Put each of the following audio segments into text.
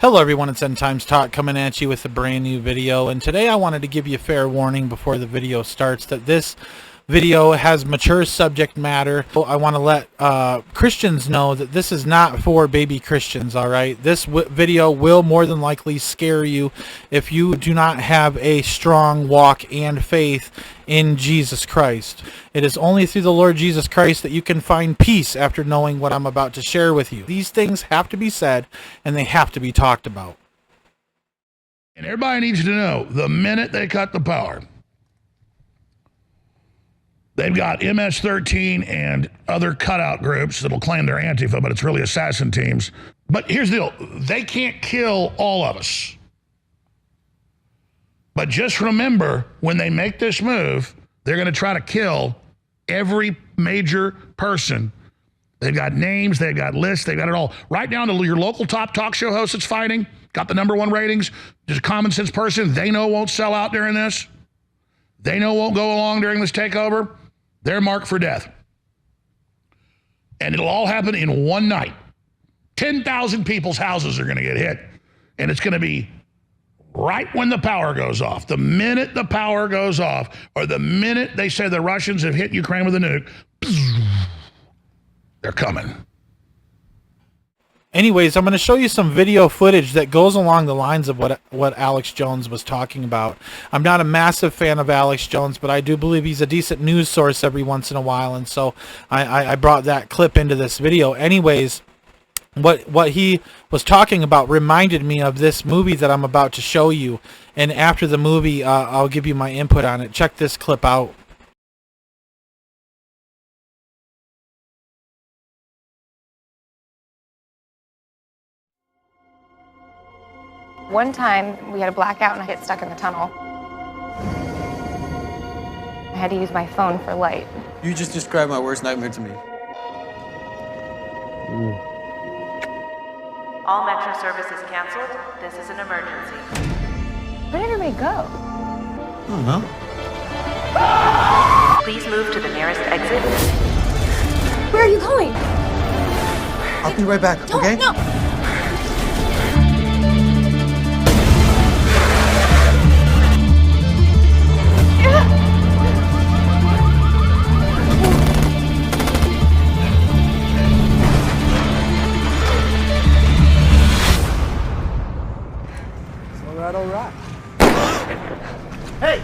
Hello everyone, it's End Times Talk coming at you with a brand new video, and today I wanted to give you a fair warning before the video starts that this video has mature subject matter. I want to let Christians know that this is not for baby Christians, alright? This video will more than likely scare you if you do not have a strong walk and faith in Jesus Christ. It is only through the Lord Jesus Christ that you can find peace after knowing what I'm about to share with you. These things have to be said and they have to be talked about. And everybody needs to know, the minute they cut the power, they've got MS-13 and other cutout groups that'll claim they're Antifa, but it's really assassin teams. But here's the deal. They can't kill all of us. But just remember, when they make this move, they're going to try to kill every major person. They've got names, they've got lists, they've got it all. Right down to your local top talk show host that's fighting, got the #1 ratings, just a common sense person they know won't sell out during this. They know won't go along during this takeover. They're marked for death. And it'll all happen in one night. 10,000 people's houses are going to get hit. And it's going to be right when the power goes off. The minute the power goes off, or the minute they say the Russians have hit Ukraine with a nuke, they're coming. Anyways, I'm going to show you some video footage that goes along the lines of what Alex Jones was talking about. I'm not a massive fan of Alex Jones, but I do believe he's a decent news source every once in a while, and so I brought that clip into this video. Anyways, what he was talking about reminded me of this movie that I'm about to show you, and after the movie, I'll give you my input on it. Check this clip out. One time, we had a blackout and I get stuck in the tunnel. I had to use my phone for light. You just described my worst nightmare to me. All Metro services canceled. This is an emergency. Where did everybody go? I don't know. Please move to the nearest exit. Where are you going? I'll be right back, okay? No! All right. Hey!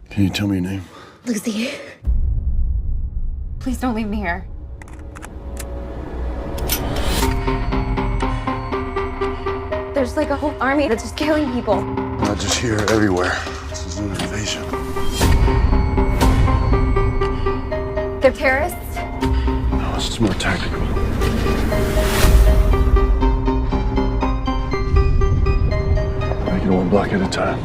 Can you tell me your name? Lucy. Please don't leave me here. There's like a whole army that's just killing people. Not just here, everywhere. This is an invasion. They're terrorists? No, this is more tactical. Make it one block at a time.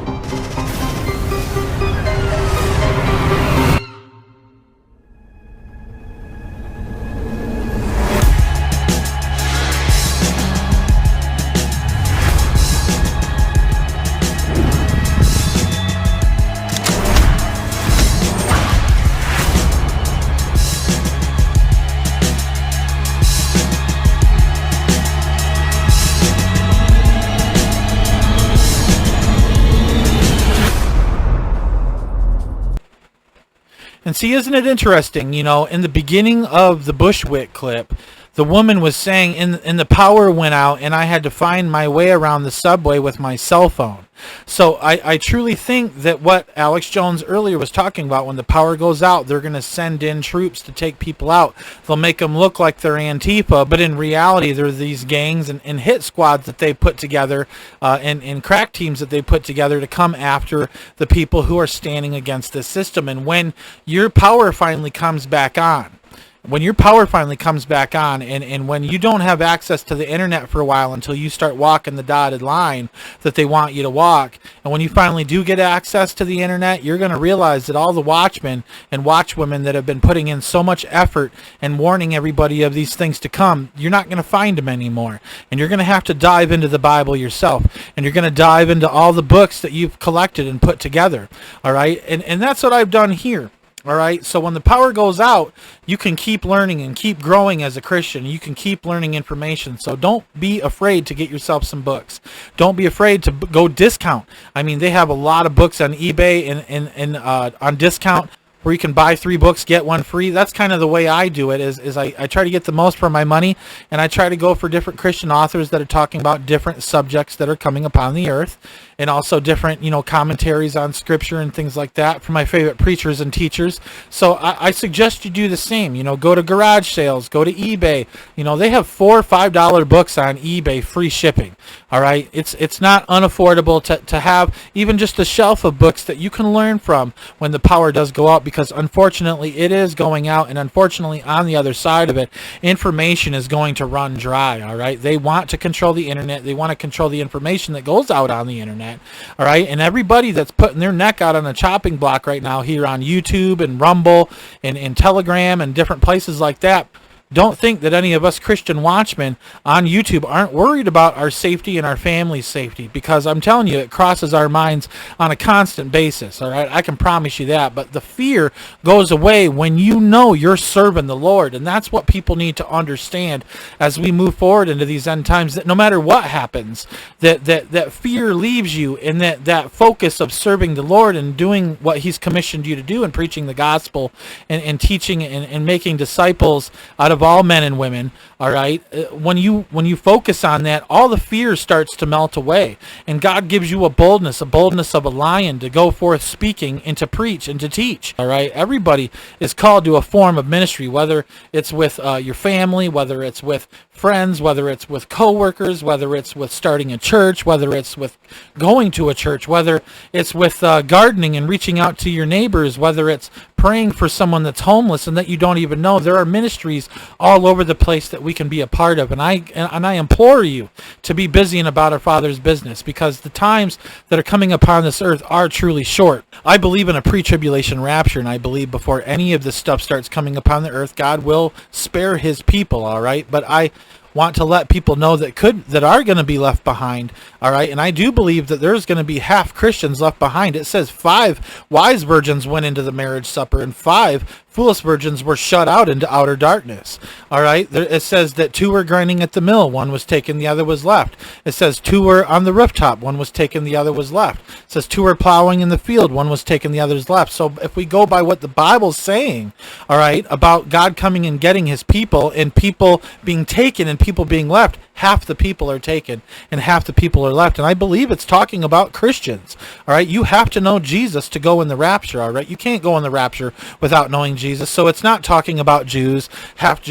And see, isn't it interesting, you know, in the beginning of the Bushwick clip, the woman was saying, and the power went out and I had to find my way around the subway with my cell phone. So I truly think that what Alex Jones earlier was talking about, when the power goes out, they're going to send in troops to take people out. They'll make them look like they're Antifa, but in reality, they're these gangs and hit squads that they put together and crack teams that they put together to come after the people who are standing against this system. And when your power finally comes back on, when your power finally comes back on, and when you don't have access to the internet for a while until you start walking the dotted line that they want you to walk, and when you finally do get access to the internet, you're going to realize that all the watchmen and watchwomen that have been putting in so much effort and warning everybody of these things to come, you're not going to find them anymore. And you're going to have to dive into the Bible yourself, and you're going to dive into all the books that you've collected and put together. All right, and that's what I've done here. All right, so when the power goes out, you can keep learning and keep growing as a Christian. You can keep learning information. So don't be afraid to get yourself some books. Don't be afraid to go discount. I mean, they have a lot of books on eBay and on discount, where you can buy 3 books, get 1 free. That's kind of the way I do it, is I try to get the most for my money, and I try to go for different Christian authors that are talking about different subjects that are coming upon the earth, and also different, commentaries on scripture and things like that from my favorite preachers and teachers. So I suggest you do the same. Go to garage sales, go to eBay. They have $4 or $5 books on eBay, free shipping. All right, it's not unaffordable to have even just a shelf of books that you can learn from when the power does go out, because unfortunately it is going out, and unfortunately on the other side of it, information is going to run dry. All right, they want to control the internet. They want to control the information that goes out on the internet. All right, and everybody that's putting their neck out on a chopping block right now here on YouTube and Rumble and Telegram and different places like that, don't think that any of us Christian watchmen on YouTube aren't worried about our safety and our family's safety, because I'm telling you, it crosses our minds on a constant basis. All right, I can promise you that. But the fear goes away when you know you're serving the Lord, and that's what people need to understand as we move forward into these end times. That no matter what happens, that fear leaves you, and that focus of serving the Lord and doing what He's commissioned you to do, and preaching the gospel and teaching and making disciples out of all men and women. All right, when you focus on that, all the fear starts to melt away, and God gives you a boldness of a lion to go forth speaking and to preach and to teach. All right, everybody is called to a form of ministry, whether it's with your family, whether it's with friends, whether it's with coworkers, whether it's with starting a church, whether it's with going to a church, whether it's with gardening and reaching out to your neighbors, whether it's praying for someone that's homeless and that you don't even know. There are ministries all over the place that we can be a part of, and I implore you to be busy and about our Father's business, because the times that are coming upon this earth are truly short. I believe in a pre-tribulation rapture, and I believe before any of this stuff starts coming upon the earth, God will spare His people. All right, but I want to let people know that are going to be left behind. All right, and I do believe that there's going to be half Christians left behind. It says 5 wise virgins went into the marriage supper, and 5 foolish virgins were shut out into outer darkness. All right, it says that 2 were grinding at the mill, 1 was taken, the other was left. It says 2 were on the rooftop, 1 was taken, the other was left. It says 2 were plowing in the field, 1 was taken, the other's left. So if we go by what the Bible's saying, all right, about God coming and getting His people, and people being taken and people being left, half the people are taken and half the people are left. And I believe it's talking about Christians. All right, you have to know Jesus to go in the rapture. All right, you can't go in the rapture without knowing Jesus. So it's not talking about Jews, half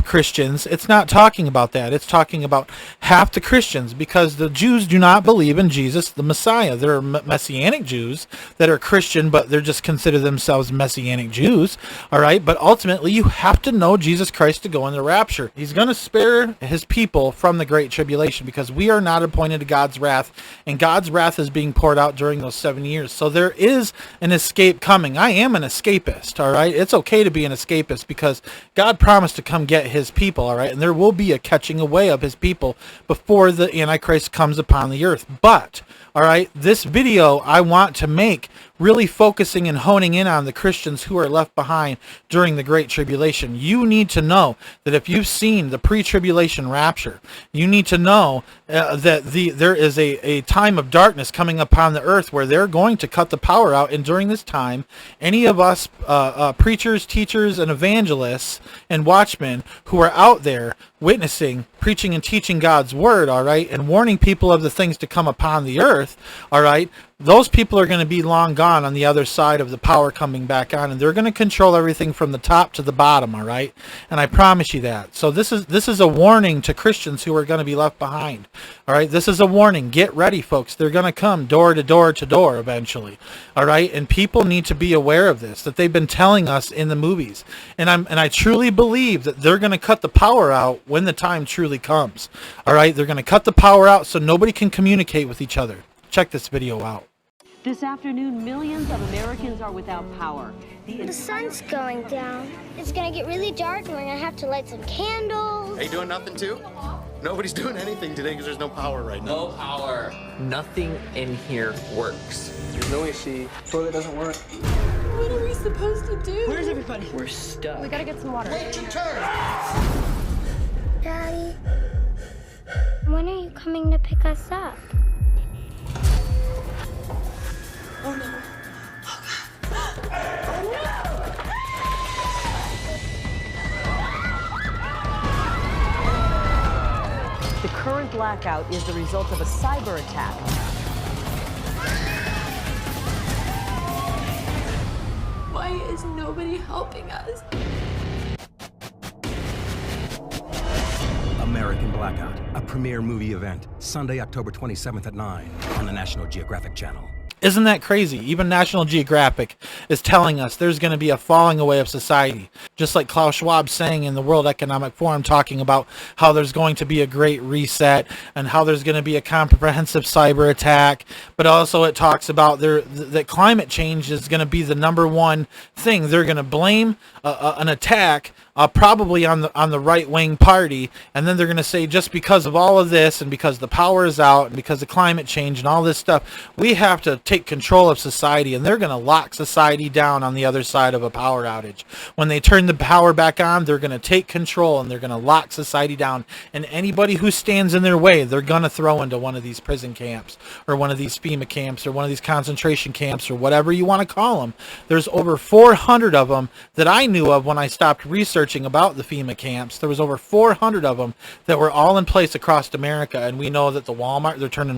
Christians. It's not talking about that. It's talking about half the Christians, because the Jews do not believe in Jesus the Messiah. There are Messianic Jews that are Christian, but they're just consider themselves Messianic Jews. All right, but ultimately you have to know Jesus Christ to go in the rapture. He's going to spare His people from the great tribulation, because we are not appointed to God's wrath, and God's wrath is being poured out during those 7 years. So there is an escape coming. I am an escapist. All right, it's okay to be an escapist, because God promised to come get His people. All right, and there will be a catching away of His people before the Antichrist comes upon the earth. But all right, this video I want to make really focusing and honing in on the Christians who are left behind during the Great Tribulation. You need to know that if you've seen the pre-tribulation rapture, you need to know that there is a time of darkness coming upon the earth where they're going to cut the power out. And during this time, any of us preachers, teachers, and evangelists and watchmen who are out there witnessing, preaching, and teaching God's word, all right, and warning people of the things to come upon the earth, all right, those people are going to be long gone on the other side of the power coming back on, and they're going to control everything from the top to the bottom, all right? And I promise you that. So this is a warning to Christians who are going to be left behind, all right? This is a warning. Get ready, folks. They're going to come door to door to door eventually, all right? And people need to be aware of this, that they've been telling us in the movies. And I truly believe that they're going to cut the power out when the time truly comes, all right? They're going to cut the power out so nobody can communicate with each other. Check this video out. This afternoon, millions of Americans are without power. The sun's going down. It's gonna get really dark and we're gonna have to light some candles. Are you doing nothing too? Nobody's doing anything today because there's no power right now. No power. Nothing in here works. There's no AC. Toilet doesn't work. What are we supposed to do? Where's everybody? We're stuck. We gotta get some water. Wait your turn! Daddy, when are you coming to pick us up? Oh no. The current blackout is the result of a cyber attack. Why is nobody helping us? American Blackout, a premiere movie event, Sunday, October 27th at 9 on the National Geographic Channel. Isn't that crazy? Even National Geographic is telling us there's going to be a falling away of society. Just like Klaus Schwab saying in the World Economic Forum, talking about how there's going to be a great reset and how there's going to be a comprehensive cyber attack. But also it talks about that climate change is going to be the number one thing. They're going to blame an attack probably on the right-wing party, and then they're going to say just because of all of this and because the power is out and because of climate change and all this stuff, we have to take control of society, and they're going to lock society down on the other side of a power outage. When they turn the power back on, they're going to take control and they're going to lock society down, and anybody who stands in their way, they're going to throw into one of these prison camps or one of these FEMA camps or one of these concentration camps or whatever you want to call them. There's over 400 of them that I knew of when I stopped researching about the FEMA camps. There was over 400 of them that were all in place across America, and we know that the Walmart, they're turning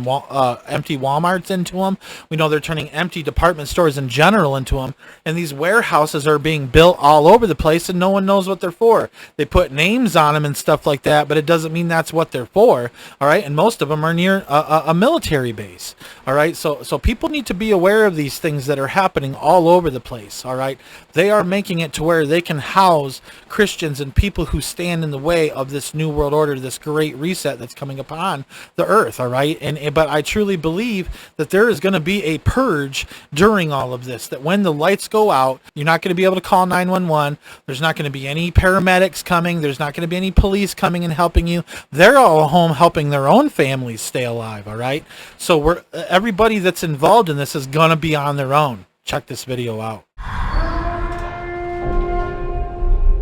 empty Walmarts into them. We know they're turning empty department stores in general into them, and these warehouses are being built all over the place, and no one knows what they're for. They put names on them and stuff like that, but it doesn't mean that's what they're for, all right? And most of them are near a military base, all right? So people need to be aware of these things that are happening all over the place, all right? They are making it to where they can house Christians and people who stand in the way of this new world order, this great reset that's coming upon the earth, all right? But I truly believe that there is going to be a purge during all of this, that when the lights go out, you're not going to be able to call 911. There's not going to be any paramedics coming. There's not going to be any police coming and helping you. They're all home helping their own families stay alive, all right? So everybody that's involved in this is going to be on their own. Check this video out.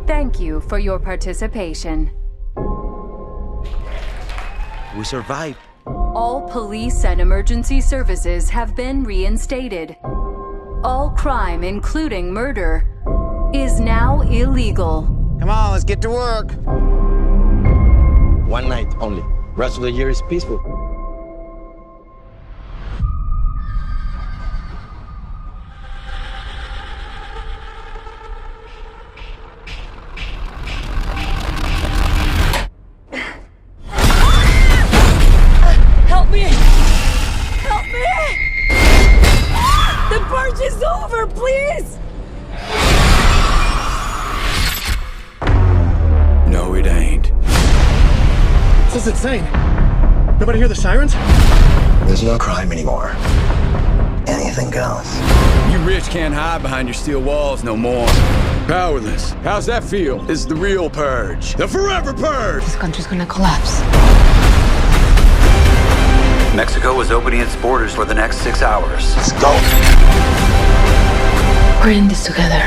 Thank you for your participation. We survived. All police and emergency services have been reinstated. All crime, including murder, is now illegal. Come on, let's get to work. One night only. Rest of the year is peaceful. Help me! Help me! The purge is over, please! No, it ain't. This is insane. Nobody hear the sirens? There's no crime anymore. Anything goes. You rich can't hide behind your steel walls no more. Powerless. How's that feel? This is the real purge. The forever purge! This country's gonna collapse. Mexico is opening its borders for the next 6 hours. Let's go. We're in this together.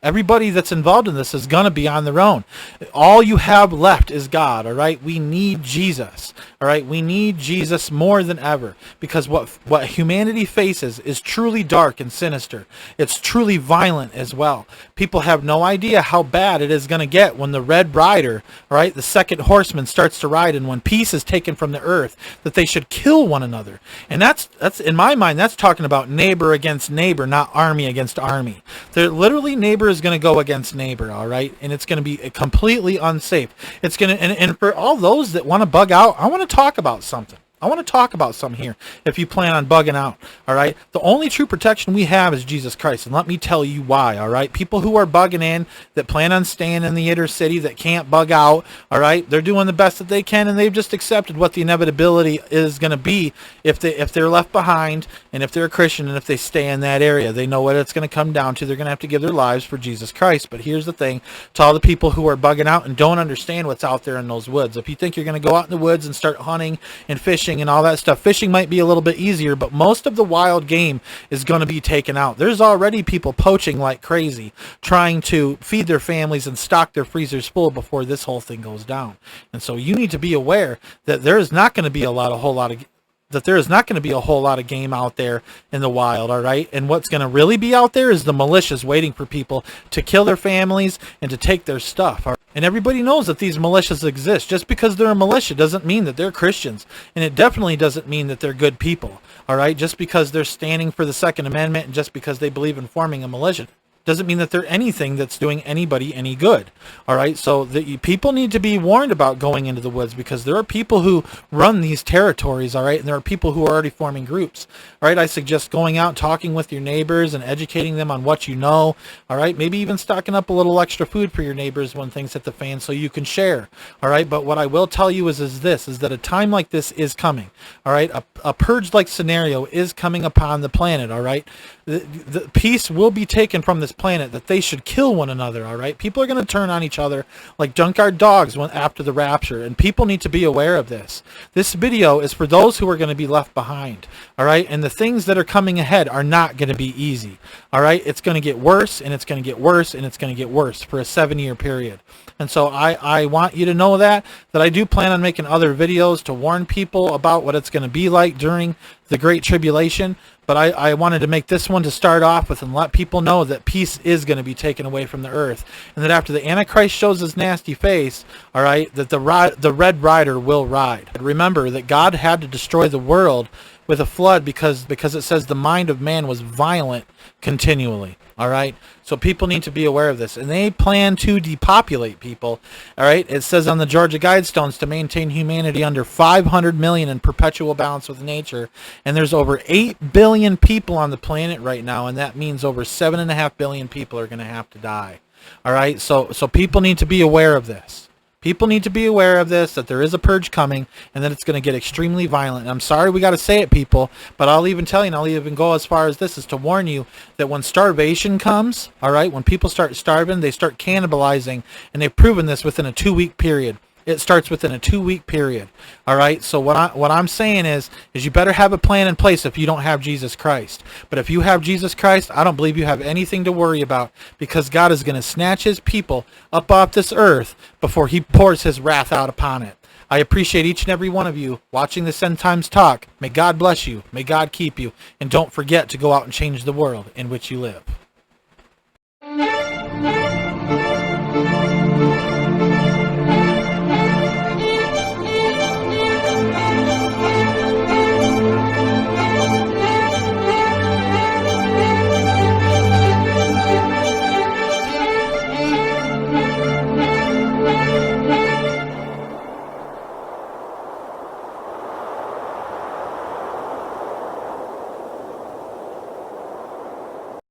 Everybody that's involved in this is going to be on their own. All you have left is God, all right? We need Jesus, all right? We need Jesus more than ever, because what humanity faces is truly dark and sinister. It's truly violent as well. People have no idea how bad it is going to get when the Red Rider, all right, the second horseman starts to ride, and when peace is taken from the earth, that they should kill one another. And that's in my mind, that's talking about neighbor against neighbor, not army against army. They're literally neighbor is going to go against neighbor, all right? And it's going to be completely unsafe. It's going to, and for all those that want to bug out, I want to talk about something. I want to talk about something here if you plan on bugging out, all right? The only true protection we have is Jesus Christ, and let me tell you why, all right? People who are bugging in, that plan on staying in the inner city, that can't bug out, all right? They're doing the best that they can, and they've just accepted what the inevitability is going to be if they're left behind, and if they're a Christian, and if they stay in that area. They know what it's going to come down to. They're going to have to give their lives for Jesus Christ. But here's the thing, to all the people who are bugging out and don't understand what's out there in those woods. If you think you're going to go out in the woods and start hunting and fishing and all that stuff, fishing might be a little bit easier, but most of the wild game is going to be taken out. There's already people poaching like crazy, trying to feed their families and stock their freezers full before this whole thing goes down. And so you need to be aware that there is not going to be a whole lot of game out there in the wild, all right? And what's going to really be out there is the militias waiting for people to kill their families and to take their stuff, all right? And everybody knows that these militias exist. Just because they're a militia doesn't mean that they're Christians. And it definitely doesn't mean that they're good people, all right? Just because they're standing for the Second Amendment and just because they believe in forming a militia doesn't mean that they're anything that's doing anybody any good, all right? So people need to be warned about going into the woods, because there are people who run these territories, all right? And there are people who are already forming groups, all right? I suggest going out, talking with your neighbors and educating them on what you know, all right? Maybe even stocking up a little extra food for your neighbors when things hit the fan so you can share, all right? But what I will tell you is that a time like this is coming, all right? A purge-like scenario is coming upon the planet, all right? The peace will be taken from this planet, that they should kill one another, all right? People are going to turn on each other like junkyard dogs after the rapture, and people need to be aware of this. This video is for those who are going to be left behind, all right? And the things that are coming ahead are not going to be easy, all right? It's going to get worse, and it's going to get worse, and it's going to get worse for a 7-year period. And so I want you to know that I do plan on making other videos to warn people about what it's going to be like during the Great Tribulation. But I wanted to make this one to start off with and let people know that peace is going to be taken away from the earth. And that after the Antichrist shows his nasty face, all right, that the Red Rider will ride. Remember that God had to destroy the world with a flood because it says the mind of man was violent continually. All right, so people need to be aware of this, and they plan to depopulate people. All right, it says on the Georgia Guidestones to maintain humanity under 500 million in perpetual balance with nature, and there's over 8 billion people on the planet right now, and that means over 7.5 billion people are going to have to die. All right, so people need to be aware of this. People need to be aware of this, that there is a purge coming, and that it's going to get extremely violent. And I'm sorry we got to say it, people, but I'll even tell you, and I'll even go as far as this, is to warn you that when starvation comes, all right, when people start starving, they start cannibalizing, and they've proven this within a 2-week period. It starts within a 2-week period. All right. So what I'm saying is you better have a plan in place if you don't have Jesus Christ. But if you have Jesus Christ, I don't believe you have anything to worry about, because God is going to snatch his people up off this earth before he pours his wrath out upon it. I appreciate each and every one of you watching this End Times Talk. May God bless you. May God keep you. And don't forget to go out and change the world in which you live.